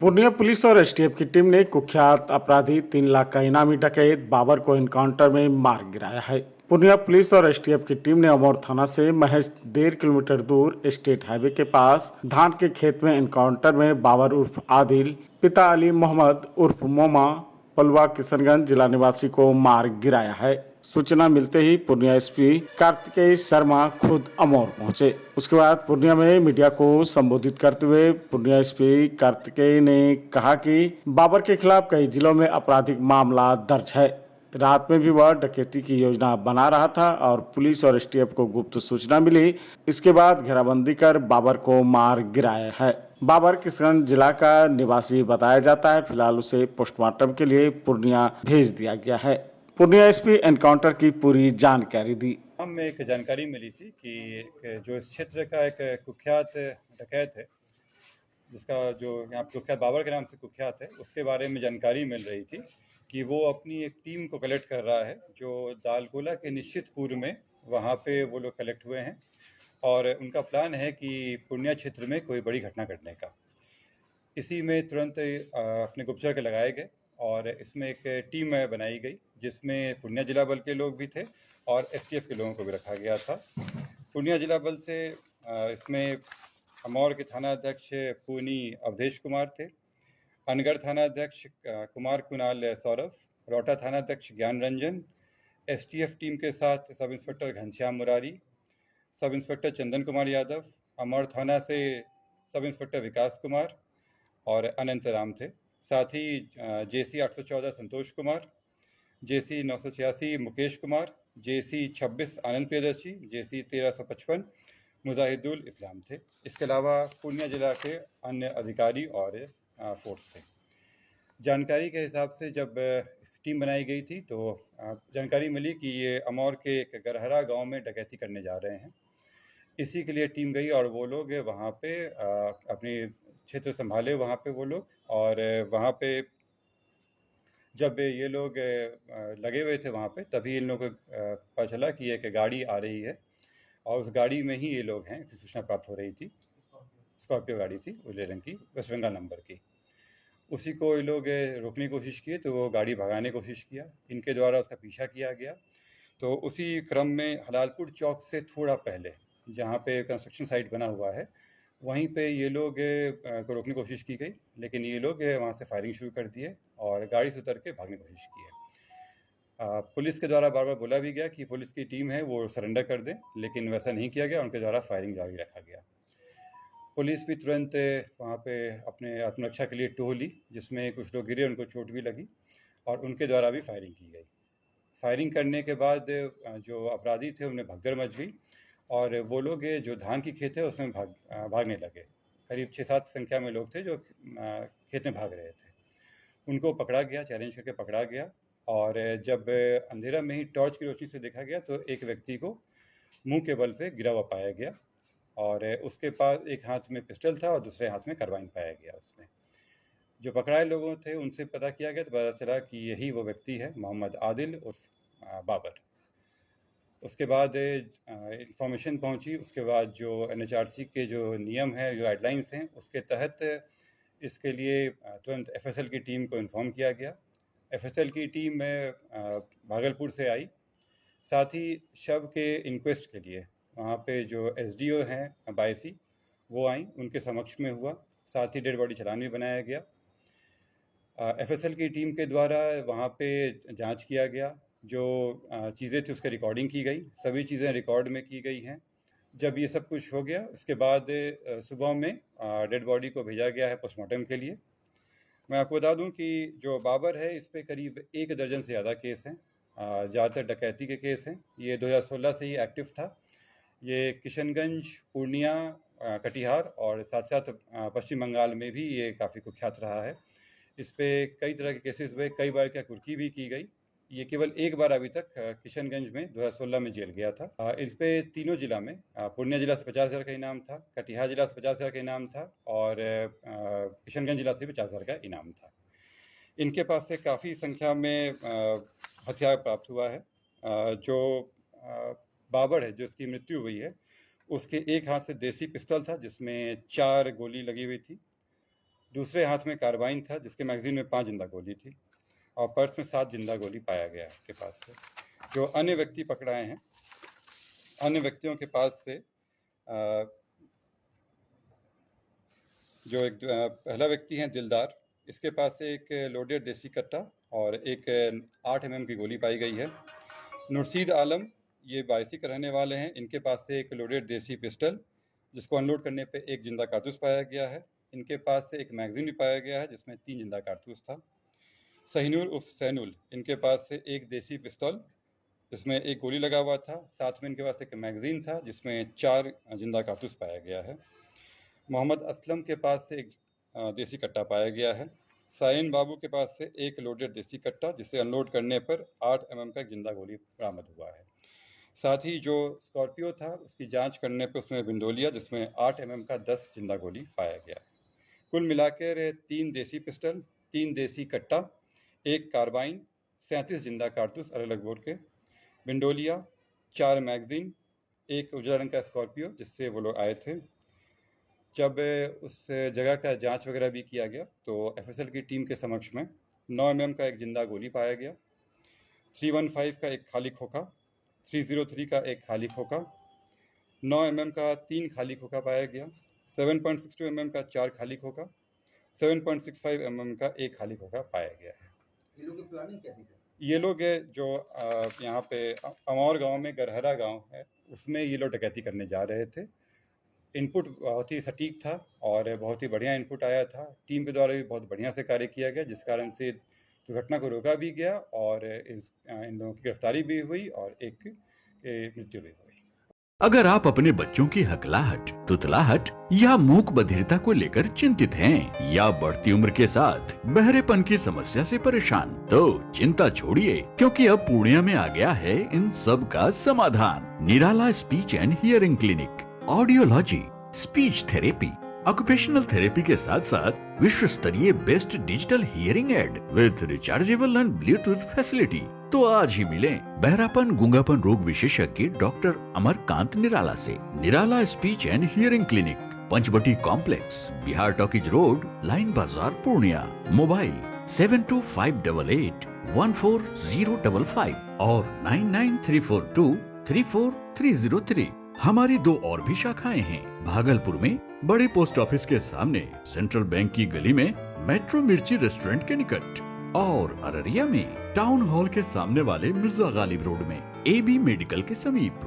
Purnia police और STF की team ने कुख्यात अपराधी 3 लाख का इनामी डकैत बाबर को एनकाउंटर में मार गिराया है। पूर्णिया पुलिस और एसटीएफ की टीम ने अमौर थाना से महज 1.5 किलोमीटर दूर स्टेट हाईवे के पास धान के खेत में एनकाउंटर में बाबर उर्फ आदिल, पिता अली मोहम्मद उर्फ मोमा, पलवा किशनगंज जिला निवासी को मार गिराया है। सूचना मिलते ही पूर्णिया एसपी कार्तिकेय शर्मा खुद अमौर पहुंचे। उसके बाद पूर्णिया में मीडिया को संबोधित करते हुए पूर्णिया एसपी कार्तिकेय ने कहा कि बाबर के खिलाफ कई जिलों में आपराधिक मामला दर्ज है। रात में भी वह डकैती की योजना बना रहा था और पुलिस और एसटीएफ को गुप्त सूचना मिली। इसके बाद घेराबंदी कर बाबर को मार गिराया है। बाबर किशनगंज जिला का निवासी बताया जाता है। फिलहाल उसे पोस्टमार्टम के लिए पूर्णिया भेज दिया गया है। पूर्णिया एसपी एनकाउंटर की पूरी जानकारी दी। हमें एक जानकारी मिली थी कि जो इस क्षेत्र का एक कुख्यात डकैत है, जिसका जो यहाँ कुख्यात बाबर के नाम से कुख्यात है, उसके बारे में जानकारी मिल रही थी कि वो अपनी एक टीम को कलेक्ट कर रहा है जो दालकोला के निश्चित पूर्व में वहाँ पे वो लोग कलेक्ट हुए हैं और उनका प्लान है कि पूर्णिया क्षेत्र में कोई बड़ी घटना घटने का। इसी में तुरंत अपने गुप्तचर के लगाए गए और इसमें एक टीम बनाई गई जिसमें पूर्णिया जिला बल के लोग भी थे और एसटीएफ के लोगों को भी रखा गया था। पूर्णिया जिला बल से इसमें अमौर के थाना अध्यक्ष पूनी अवधेश कुमार थे, अनगढ़ थाना अध्यक्ष कुमार कुणाल सौरभ, रौटा थाना अध्यक्ष ज्ञान रंजन, एसटीएफ टीम के साथ sub inspector Ghanshyam Murari, sub inspector Chandan Kumar Yadav, Amour थाना से सब इंस्पेक्टर विकास कुमार और अनंत राम थे। साथ ही जेसी 814 संतोष कुमार, जेसी 986 मुकेश कुमार, जेसी 26 आनंद प्रियदर्शी, जेसी 1355 मुजाहिदुल इस्लाम थे। इसके अलावा पूर्णिया जिला के अन्य अधिकारी और फोर्स थे। जानकारी के हिसाब से जब टीम बनाई गई थी तो जानकारी मिली कि ये अमौर के एक गरहरा गांव में डकैती करने जा रहे हैं। इसी के लिए टीम गई और वो लोग वहाँ पे अपनी क्षेत्र संभाले वहाँ पे वो लोग, और वहाँ पे जब ये लोग लगे हुए थे वहाँ पे तभी इन लोगों को पता चला कि एक गाड़ी आ रही है और उस गाड़ी में ही ये लोग हैं। सूचना प्राप्त हो रही थी, स्कॉर्पियो गाड़ी थी उजले रंग की, वेस्ट बंगाल नंबर की। उसी को ये लोग रोकने की कोशिश किए तो वो गाड़ी भगाने की कोशिश किया, इनके द्वारा उसका पीछा किया गया। तो उसी क्रम में हलालपुर चौक से थोड़ा पहले जहाँ पे कंस्ट्रक्शन साइट बना हुआ है वहीं पे ये लोग को रोकने की कोशिश की गई, लेकिन ये लोग वहाँ से फायरिंग शुरू कर दिए और गाड़ी से उतर के भागने की कोशिश की है। पुलिस के द्वारा बार बार बोला भी गया कि पुलिस की टीम है वो सरेंडर कर दें, लेकिन वैसा नहीं किया गया, उनके द्वारा फायरिंग जारी रखा गया। पुलिस भी तुरंत वहाँ पे अपने आत्मरक्षा के लिए टोह ली, जिसमें कुछ लोग गिरे, उनको चोट भी लगी और उनके द्वारा भी फायरिंग की गई। फायरिंग करने के बाद जो अपराधी थे उन्हें भगदड़ मच गई और वो लोग जो धान की खेत है उसमें भागने लगे। करीब 6-7 संख्या में लोग थे जो खेत में भाग रहे थे। उनको पकड़ा गया, चैलेंज करके पकड़ा गया और जब अंधेरा में ही टॉर्च की रोशनी से देखा गया तो एक व्यक्ति को मुंह के बल पे गिरा हुआ पाया गया और उसके पास एक हाथ में पिस्टल था और दूसरे हाथ में कार्बाइन पाया गया। उसमें जो पकड़ाए लोगों थे उनसे पता किया गया तो पता चला कि यही वो व्यक्ति है, मोहम्मद आदिल उर्फ बाबर। उसके बाद इंफॉर्मेशन पहुंची, उसके बाद जो एनएचआरसी के जो नियम है, जो गाइडलाइंस हैं, उसके तहत इसके लिए तुरंत एफएसएल की टीम को इन्फॉर्म किया गया। एफएसएल की टीम भागलपुर से आई, साथ ही शव के इंक्वेस्ट के लिए वहाँ पे जो एसडीओ हैं बायसी वो आई, उनके समक्ष में हुआ। साथ ही डेड बॉडी चालान भी बनाया गया। एफएसएल की टीम के द्वारा वहाँ पे जांच किया गया, जो चीज़ें थी उसकी रिकॉर्डिंग की गई, सभी चीज़ें रिकॉर्ड में की गई हैं। जब ये सब कुछ हो गया उसके बाद सुबह में डेड बॉडी को भेजा गया है पोस्टमार्टम के लिए। मैं आपको बता दूं कि जो बाबर है इस पे करीब 1 दर्जन से ज़्यादा केस हैं, ज़्यादातर डकैती के केस हैं। ये 2016 से ही एक्टिव था। ये किशनगंज, पूर्णिया, कटिहार और साथ साथ पश्चिम बंगाल में भी ये काफ़ी कुख्यात रहा है। इस पे कई तरह के केसेस हुए, कई बार क्या कुर्की भी की गई। ये केवल एक बार अभी तक किशनगंज में 2016 में जेल गया था। इस पे तीनों जिला में पूर्णिया जिला से 50,000 का इनाम था, कटिहार जिला से 50,000 का इनाम था और किशनगंज जिला से 50,000 का इनाम था। इनके पास से काफ़ी संख्या में हथियार प्राप्त हुआ है। जो बाबर है, जो इसकी मृत्यु हुई है, उसके एक हाथ से देसी पिस्तौल था जिसमें 4 गोली लगी हुई थी। दूसरे हाथ में कार्बाइन था जिसके मैगजीन में 5 जिंदा गोली थी, और पर्स में 7 जिंदा गोली पाया गया है उसके पास से। जो अन्य व्यक्ति पकड़ाए हैं, अन्य व्यक्तियों के पास से जो एक पहला व्यक्ति है दिलदार, इसके पास से एक लोडेड देसी कट्टा और एक 8 mm की गोली पाई गई है। नुरशीद आलम, ये बायसी के रहने वाले हैं, इनके पास से एक लोडेड देसी पिस्टल जिसको अनलोड करने पे एक जिंदा कारतूस पाया गया है। इनके पास से एक मैगजीन भी पाया गया है जिसमें 3 जिंदा कारतूस था। सहीनुर उर्फ सैनुल, इनके पास से एक देसी पिस्तौल जिसमें एक गोली लगा हुआ था, साथ में इनके पास एक मैगजीन था जिसमें 4 जिंदा कारतूस पाया गया है। मोहम्मद असलम के पास से एक देसी कट्टा पाया गया है। साइन बाबू के पास से एक लोडेड देसी कट्टा जिसे अनलोड करने पर 8 mm का एक जिंदा गोली बरामद हुआ है। साथ ही जो स्कॉर्पियो था उसकी जांच करने पर उसमें विंडोलिया जिसमें 8 mm का 10 जिंदा गोली पाया गया है। कुल मिलाकर 3 देसी पिस्टल, 3 देसी कट्टा, एक कार्बाइन, 37 जिंदा कारतूस अलग अलग बोर के, विंडोलिया, 4 मैगजीन, एक उजला रंग का स्कॉर्पियो जिससे वो लोग आए थे। जब उस जगह का जांच वगैरह भी किया गया तो एफएसएल की टीम के समक्ष में 9 mm का एक जिंदा गोली पाया गया, 315 का एक खाली खोखा, 303 का एक खाली खोखा, 9 mm का 3 खाली खोखा पाया गया, 7.62 mm का 4 खाली खोखा, 7.65 mm का एक खाली खोखा पाया गया है। ये लोग की प्लानिंग क्या थी सर? ये लोग जो यहाँ पे अमौर गांव में गरहरा गांव है उसमें ये लोग डकैती करने जा रहे थे। इनपुट बहुत ही सटीक था और बहुत ही बढ़िया इनपुट आया था। टीम के द्वारा भी बहुत बढ़िया से कार्य किया गया जिस कारण से दुर्घटना को रोका भी गया और इन लोगों की गिरफ्तारी भी हुई और एक की मृत्यु भी हुई। अगर आप अपने बच्चों की हकलाहट, तुतलाहट या मूक बधिरता को लेकर चिंतित हैं या बढ़ती उम्र के साथ बहरेपन की समस्या से परेशान, तो चिंता छोड़िए, क्योंकि अब पूर्णिया में आ गया है इन सब का समाधान। Nirala speech and hearing clinic, audiology, speech therapy, occupational therapy के साथ साथ विश्व स्तरीय best digital hearing aid with rechargeable and bluetooth facility. तो आज ही मिलें बहरापन गूंगापन रोग विशेषज्ञ डॉक्टर अमरकांत निराला से। Nirala speech and hearing clinic, Panchvati complex, Bihar talkies road, line Bazar, Purnia. Mobile 7258814055 और 9934234303। हमारी 2 और भी शाखाएं हैं। भागलपुर में बड़े पोस्ट ऑफिस के सामने, सेंट्रल बैंक की गली में, मेट्रो मिर्ची रेस्टोरेंट के निकट, और अररिया में टाउन हॉल के सामने वाले मिर्जा गालिब रोड में AB मेडिकल के समीप।